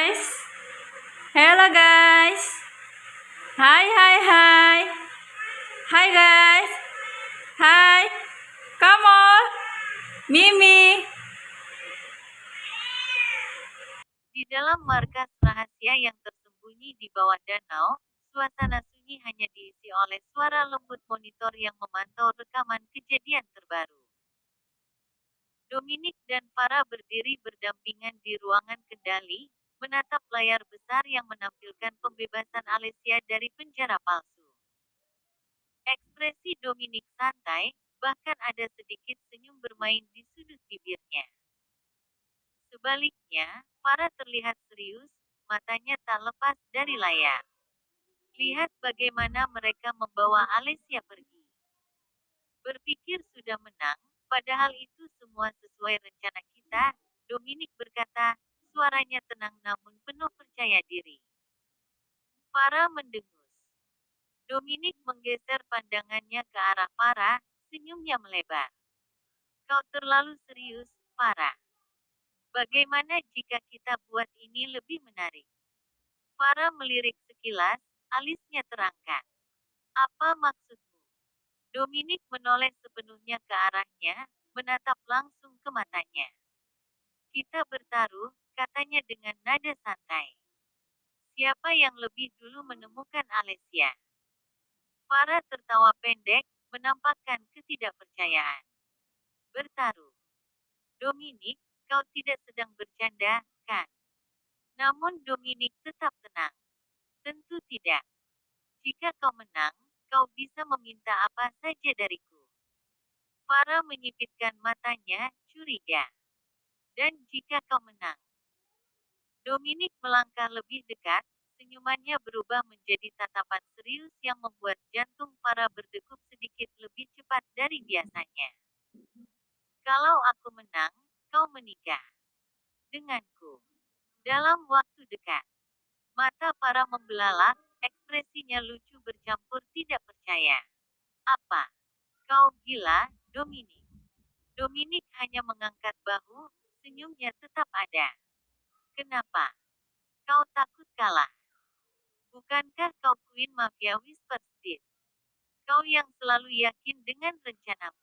guys. Hello guys. Hai hai hai. Hai guys. Hai. Kamu. Mimi. Di dalam markas rahasia yang tersembunyi di bawah danau, suasana sunyi hanya diisi oleh suara lembut monitor yang memantau rekaman kejadian terbaru. Dominic dan Farah berdiri berdampingan di ruangan kendali, menatap layar besar yang menampilkan pembebasan Alessia dari penjara palsu. Ekspresi Dominic santai, bahkan ada sedikit senyum bermain di sudut bibirnya. Sebaliknya, Farah terlihat serius, matanya tak lepas dari layar. Lihat bagaimana mereka membawa Alessia pergi. Berpikir sudah menang, padahal itu semua sesuai rencana kita, Dominic berkata, suaranya tenang namun penuh percaya diri. Farah mendengus. Dominic menggeser pandangannya ke arah Farah, senyumnya melebar. Kau terlalu serius, Farah. Bagaimana jika kita buat ini lebih menarik? Farah melirik sekilas, alisnya terangkat. Apa maksudmu? Dominic menoleh sepenuhnya ke arahnya, menatap langsung ke matanya. Kita bertaruh, katanya dengan nada santai. Siapa yang lebih dulu menemukan Alessia? Farah tertawa pendek, menampakkan ketidakpercayaan. Bertaruh. Dominic, kau tidak sedang bercanda, kan? Namun Dominic tetap tenang. Tentu tidak. Jika kau menang, kau bisa meminta apa saja dariku. Farah menyipitkan matanya, curiga. Dan jika kau menang. Dominic melangkah lebih dekat, senyumannya berubah menjadi tatapan serius yang membuat jantung Farah berdegup sedikit lebih cepat dari biasanya. Kalau aku menang, kau menikah denganku. Dalam waktu dekat. Mata Farah membelalak, ekspresinya lucu bercampur tidak percaya. Apa? Kau gila, Dominic? Dominic hanya mengangkat bahu, senyumnya tetap ada. Kenapa? Kau takut kalah? Bukankah kau Queen Mafia Whisper Steve? Kau yang selalu yakin dengan rencanamu.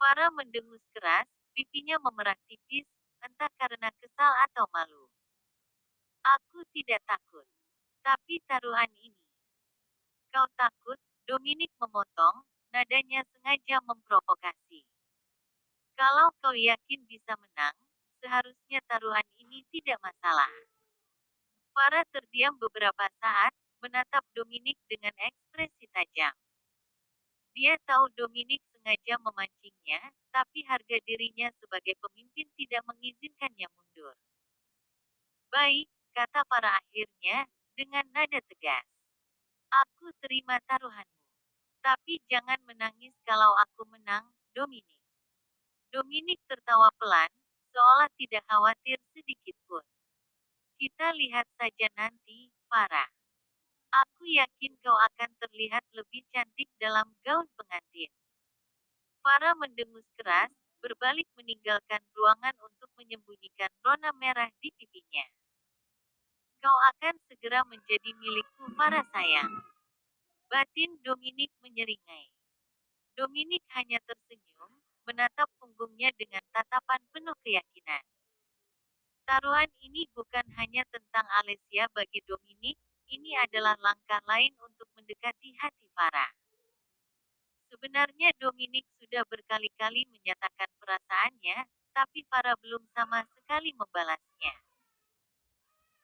Farah mendengus keras, pipinya memerah tipis, entah karena kesal atau malu. Aku tidak takut. Tapi taruhan ini. Kau takut? Dominic memotong, nadanya sengaja memprovokasi. Kalau kau yakin bisa menang, seharusnya taruhan ini tidak masalah. Farah terdiam beberapa saat, menatap Dominic dengan ekspresi tajam. Dia tahu Dominic sengaja memancingnya, tapi harga dirinya sebagai pemimpin tidak mengizinkannya mundur. Baik, kata Farah akhirnya, dengan nada tegas. Aku terima taruhanmu. Tapi jangan menangis kalau aku menang, Dominic. Dominic tertawa pelan, seolah tidak khawatir sedikit pun. Kita lihat saja nanti, Farah. Aku yakin kau akan terlihat lebih cantik dalam gaun pengantin. Farah mendengus keras, berbalik meninggalkan ruangan untuk menyembunyikan rona merah di pipinya. Kau akan segera menjadi milikku, Farah sayang. Batin Dominic menyeringai. Dominic hanya tersenyum, menatap punggungnya dengan tatapan penuh keyakinan. Taruhan ini bukan hanya tentang Alessia bagi Dominic, ini adalah langkah lain untuk mendekati hati Farah. Sebenarnya Dominic sudah berkali-kali menyatakan perasaannya, tapi Farah belum sama sekali membalasnya.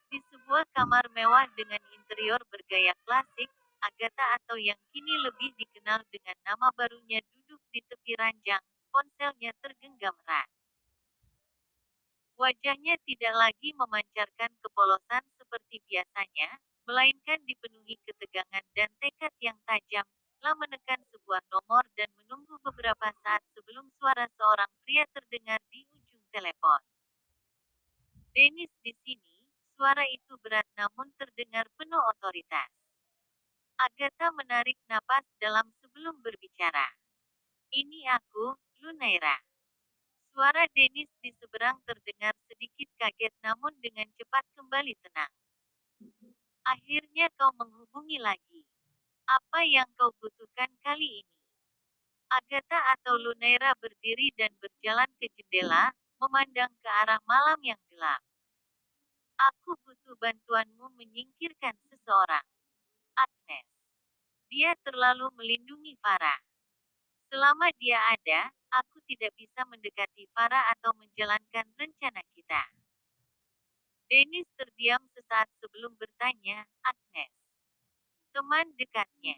Di sebuah kamar mewah dengan interior bergaya klasik, Agatha atau yang kini lebih dikenal dengan nama barunya duduk di tepi ranjang, ponselnya tergenggam erat. Wajahnya tidak lagi memancarkan kepolosan seperti biasanya, melainkan dipenuhi ketegangan dan tekad yang tajam, telah menekan sebuah nomor dan menunggu beberapa saat sebelum suara seorang pria terdengar di ujung telepon. Dennis di sini, suara itu berat namun terdengar penuh otoritas. Agatha menarik napas dalam sebelum berbicara. Ini aku, Lunaira. Suara Dennis di seberang terdengar sedikit sedikit kaget namun dengan cepat kembali tenang. Akhirnya kau menghubungi lagi. Apa yang kau butuhkan kali ini? Agatha atau Lunaira berdiri dan berjalan ke jendela, memandang ke arah malam yang gelap. Aku butuh bantuanmu menyingkirkan seseorang. Agnes. Dia terlalu melindungi Farah. Selama dia ada, aku tidak bisa mendekati Farah atau menjalankan rencana kita. Dennis terdiam sesaat sebelum bertanya, Agnes. Teman dekatnya.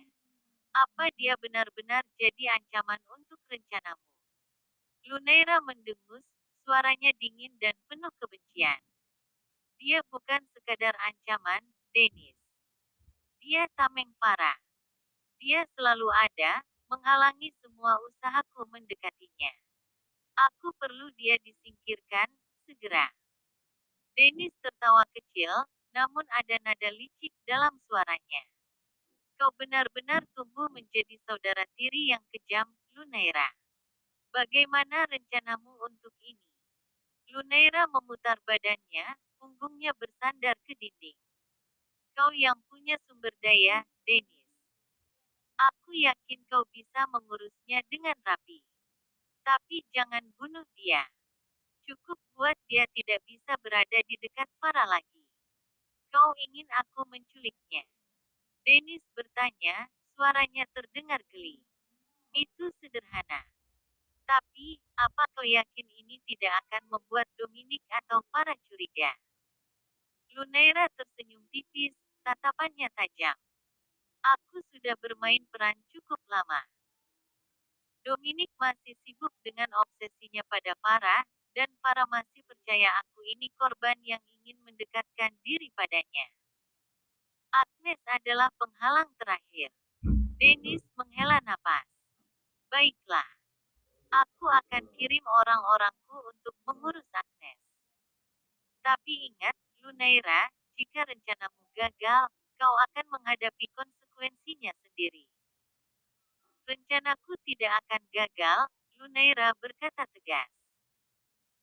Apa dia benar-benar jadi ancaman untuk rencanamu? Lunaira mendengus, suaranya dingin dan penuh kebencian. Dia bukan sekadar ancaman, Dennis. Dia tameng Farah. Dia selalu ada, menghalangi semua usahaku mendekatinya. Aku perlu dia disingkirkan, segera. Dennis tertawa kecil, namun ada nada licik dalam suaranya. Kau benar-benar tumbuh menjadi saudara tiri yang kejam, Lunaira. Bagaimana rencanamu untuk ini? Lunaira memutar badannya, punggungnya bersandar ke dinding. Kau yang punya sumber daya, Dennis. Aku yakin kau bisa mengurusnya dengan rapi. Tapi jangan bunuh dia. Cukup buat dia tidak bisa berada di dekat Farah lagi. Kau ingin aku menculiknya? Dennis bertanya, suaranya terdengar geli. Itu sederhana. Tapi, apa kau yakin ini tidak akan membuat Dominic atau Farah curiga? Lunaira tersenyum tipis, tatapannya tajam. Aku sudah bermain peran cukup lama. Dominic masih sibuk dengan obsesinya pada Farah, dan Farah masih percaya aku ini korban yang ingin mendekatkan diri padanya. Agnes adalah penghalang terakhir. Dennis menghela napas. Baiklah. Aku akan kirim orang-orangku untuk mengurus Agnes. Tapi ingat, Lunaira, jika rencanamu gagal, kau akan menghadapi konsekuensinya sendiri. Rencanaku tidak akan gagal, Lunaira berkata tegas.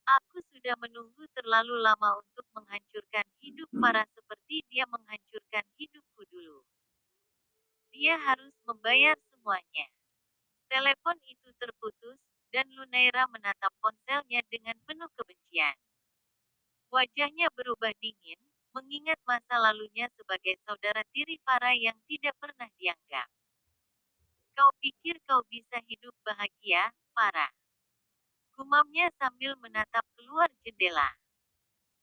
Aku sudah menunggu terlalu lama untuk menghancurkan hidup Farah seperti dia menghancurkan hidupku dulu. Dia harus membayar semuanya. Telepon itu terputus, dan Lunaira menatap ponselnya dengan penuh kebencian. Wajahnya berubah dingin, mengingat masa lalunya sebagai saudara tiri Farah yang tidak pernah dianggap. Kau pikir kau bisa hidup bahagia, Farah? Gumamnya sambil menatap keluar jendela.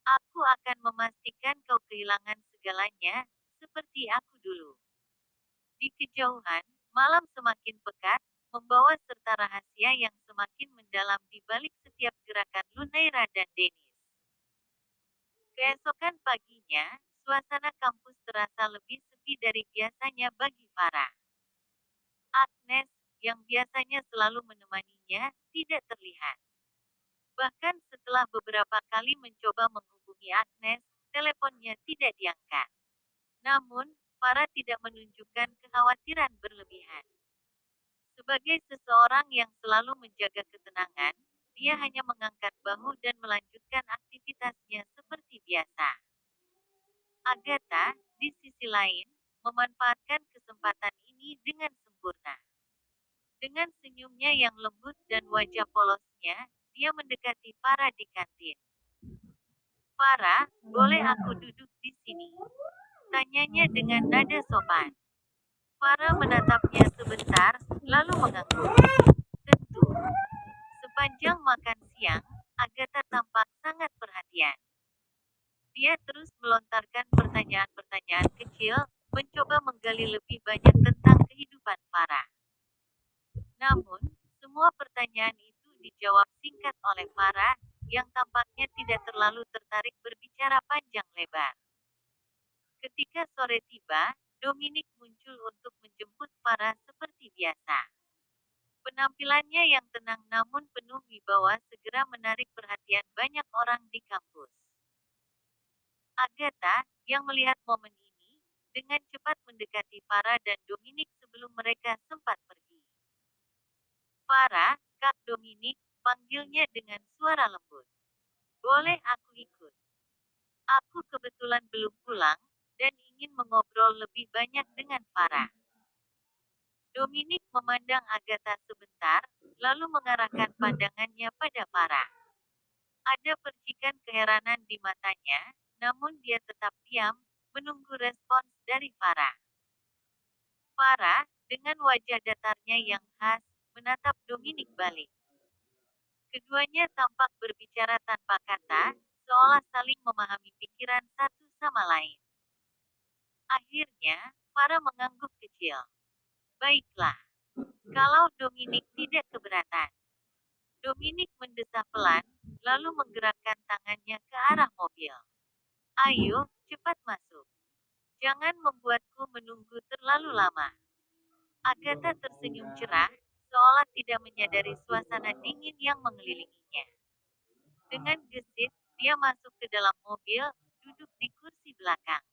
Aku akan memastikan kau kehilangan segalanya, seperti aku dulu. Di kejauhan, malam semakin pekat, membawa serta rahasia yang semakin mendalam di balik setiap gerakan Lunaira dan Dennis. Keesokan paginya, suasana kampus terasa lebih sepi dari biasanya bagi Farah. Agnes, yang biasanya selalu menemaninya, tidak terlihat. Bahkan setelah beberapa kali mencoba menghubungi Agnes, teleponnya tidak diangkat. Namun, Farah tidak menunjukkan kekhawatiran berlebihan. Sebagai seseorang yang selalu menjaga ketenangan, dia hanya mengangkat bahu dan melanjutkan aktivitasnya seperti biasa. Agatha, di sisi lain, memanfaatkan kesempatan ini dengan sempurna. Dengan senyumnya yang lembut dan wajah polosnya, dia mendekati Farah di kantin. Farah, boleh aku duduk di sini? Tanyanya dengan nada sopan. Farah menatapnya sebentar, lalu mengangguk. Tentu. Sepanjang makan siang, Agatha tampak sangat perhatian. Dia terus melontarkan pertanyaan-pertanyaan kecil, mencoba menggali lebih banyak tentang kehidupan Farah. Namun, semua pertanyaan itu dijawab singkat oleh Farah, yang tampaknya tidak terlalu tertarik berbicara panjang lebar. Ketika sore tiba, Dominic muncul untuk menjemput Farah seperti biasa. Penampilannya yang tenang namun penuh wibawa segera menarik perhatian banyak orang di kampus. Agatha, yang melihat momen ini, dengan cepat mendekati Farah dan Dominic sebelum mereka sempat pergi. Farah, Kak Dominic, panggilnya dengan suara lembut. Boleh aku ikut? Aku kebetulan belum pulang, dan ingin mengobrol lebih banyak dengan Farah. Dominic memandang Agatha sebentar, lalu mengarahkan pandangannya pada Farah. Ada percikan keheranan di matanya, namun dia tetap diam, menunggu respons dari Farah. Farah, dengan wajah datarnya yang khas, menatap Dominic balik. Keduanya tampak berbicara tanpa kata, seolah saling memahami pikiran satu sama lain. Akhirnya, Farah mengangguk kecil. Baiklah, kalau Dominic tidak keberatan. Dominic mendesah pelan, lalu menggerakkan tangannya ke arah mobil. Ayo, cepat masuk. Jangan membuatku menunggu terlalu lama. Agatha tersenyum cerah, seolah tidak menyadari suasana dingin yang mengelilinginya. Dengan gesit, dia masuk ke dalam mobil, duduk di kursi belakang.